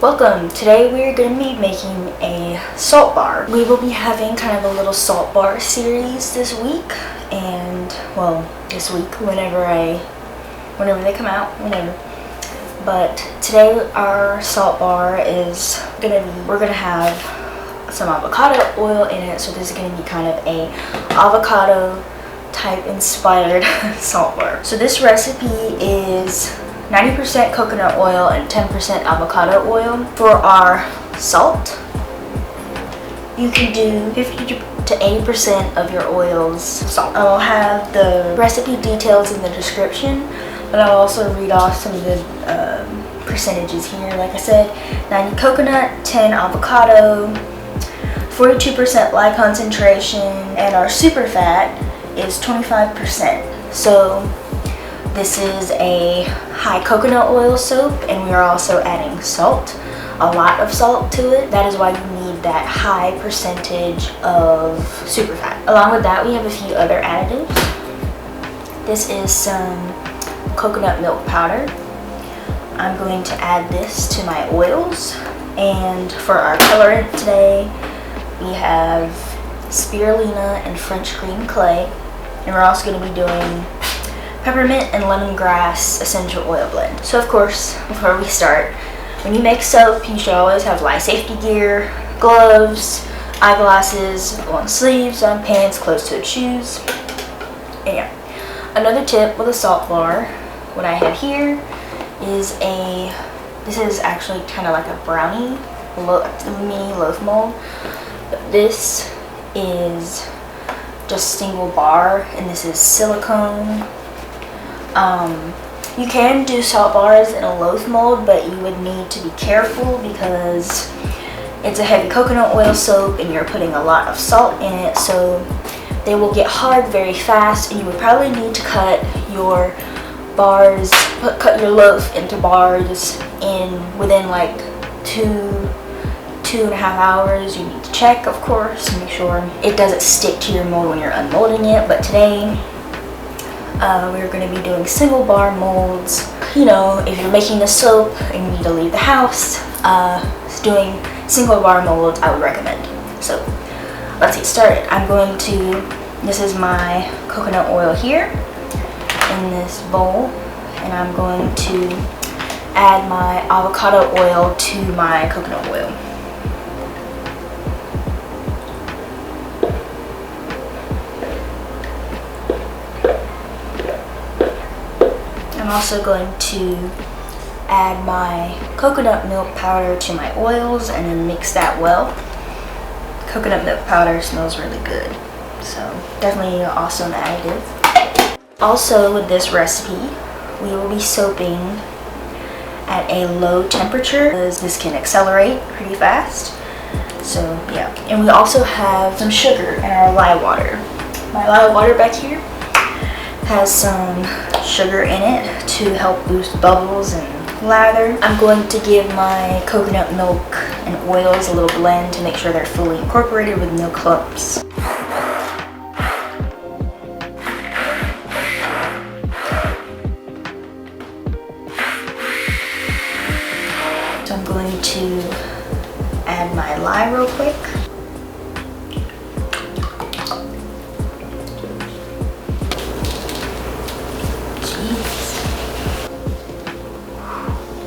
Welcome! Today we are going to be making a salt bar. We will be having kind of a little salt bar series this week, and well, this week whenever they come out, whenever. But today our salt bar is we're gonna have some avocado oil in it, so this is gonna be kind of a avocado type inspired salt bar. So this recipe is 90% coconut oil and 10% avocado oil. For our salt, you can do 50 to 80% of your oil's salt. I'll have the recipe details in the description, but I'll also read off some of the percentages here. Like I said, 90 coconut, 10 avocado, 42% lye concentration, and our super fat is 25%. So this is a high coconut oil soap, and we are also adding salt, a lot of salt to it. That is why you need that high percentage of super fat. Along with that, we have a few other additives. This is some coconut milk powder. I'm going to add this to my oils. And for our colorant today, we have spirulina and French green clay. And we're also going to be doing peppermint and lemongrass essential oil blend. So of course, before we start, when you make soap, you should always have life safety gear, gloves, eyeglasses, long sleeves, on pants, closed-toed shoes. And yeah, another tip with a salt bar, what I have here is this is actually kind of like a brownie mini loaf mold, but this is just single bar, and this is silicone. You can do salt bars in a loaf mold, but you would need to be careful because it's a heavy coconut oil soap and you're putting a lot of salt in it, so they will get hard very fast, and you would probably need to cut your bars, cut your loaf into bars within like 2.5 hours. You need to check, of course, and make sure it doesn't stick to your mold when you're unmolding it. But today we're going to be doing single bar molds. You know, if you're making the soap and you need to leave the house, doing single bar molds I would recommend. So let's get started. This is my coconut oil here in this bowl, and I'm going to add my avocado oil to my coconut oil. I'm also going to add my coconut milk powder to my oils and then mix that well. Coconut milk powder smells really good, so definitely an awesome additive. Also with this recipe, we will be soaping at a low temperature because this can accelerate pretty fast. So yeah, and we also have some sugar in our lye water. My lye water back here has some sugar in it to help boost bubbles and lather. I'm going to give my coconut milk and oils a little blend to make sure they're fully incorporated with no clumps. So I'm going to add my lye real quick.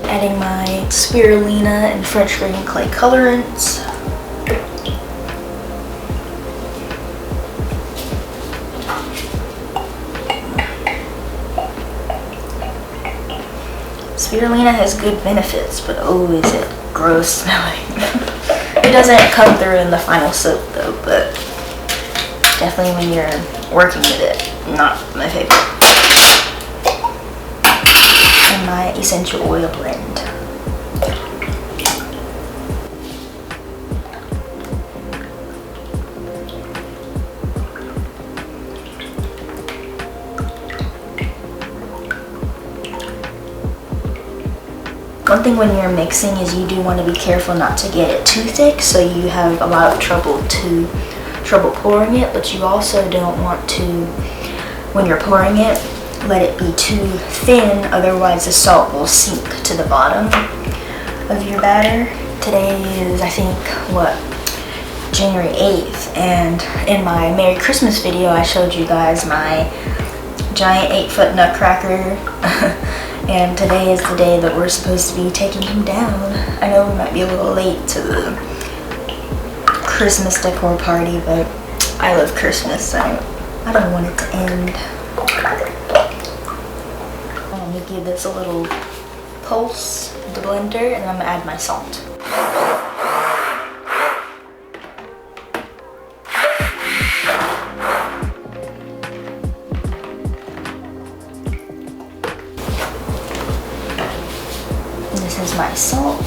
Adding my spirulina and French green clay colorants. Spirulina has good benefits, but oh, is it gross smelling. It doesn't come through in the final soap though, but definitely when you're working with it, not my favorite. And my essential oil blend. One thing when you're mixing is you do want to be careful not to get it too thick, so you have a lot of trouble pouring it, but you also don't want to, when you're pouring it, let it be too thin, otherwise the salt will sink to the bottom of your batter. Today is, I think, what, January 8th, and in my Merry Christmas video I showed you guys my giant 8-foot nutcracker. And today is the day that we're supposed to be taking him down. I know we might be a little late to the Christmas decor party, but I love Christmas, so I don't want it to end. I'm gonna give this a little pulse with the blender, and I'm gonna add my salt. This is my salt.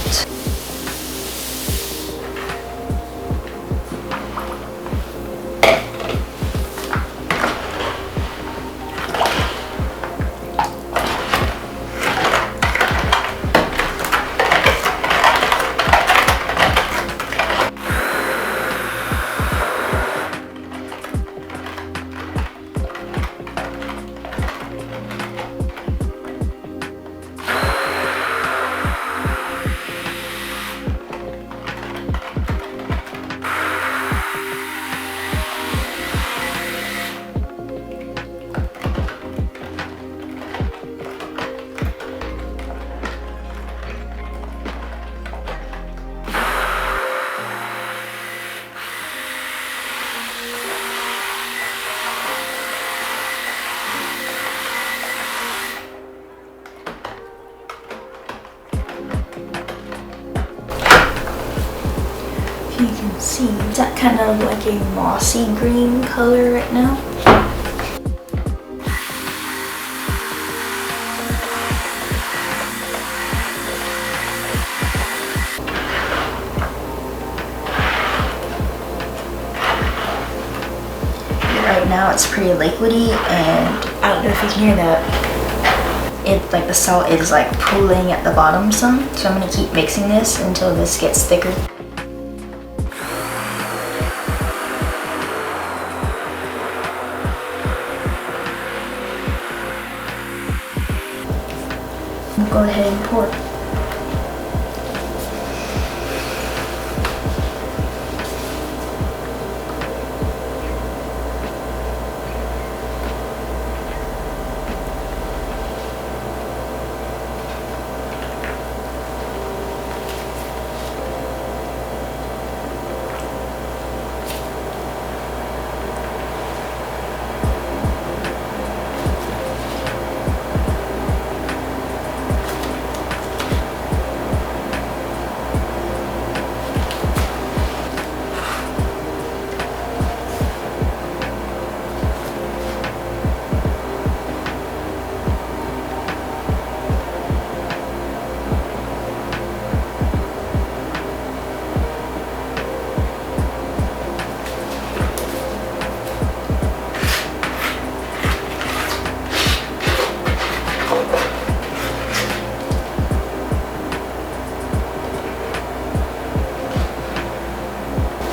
You can see that kind of like a mossy green color right now. Right now it's pretty liquidy, and I don't know if you can hear that. It, like, the salt is like pooling at the bottom some, so I'm gonna keep mixing this until this gets thicker. We'll go ahead and pour.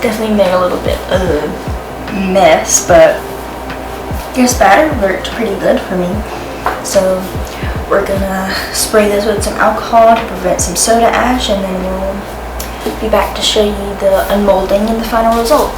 Definitely made a little bit of a mess, but this batter worked pretty good for me. So we're gonna spray this with some alcohol to prevent some soda ash, and then we'll be back to show you the unmolding and the final result.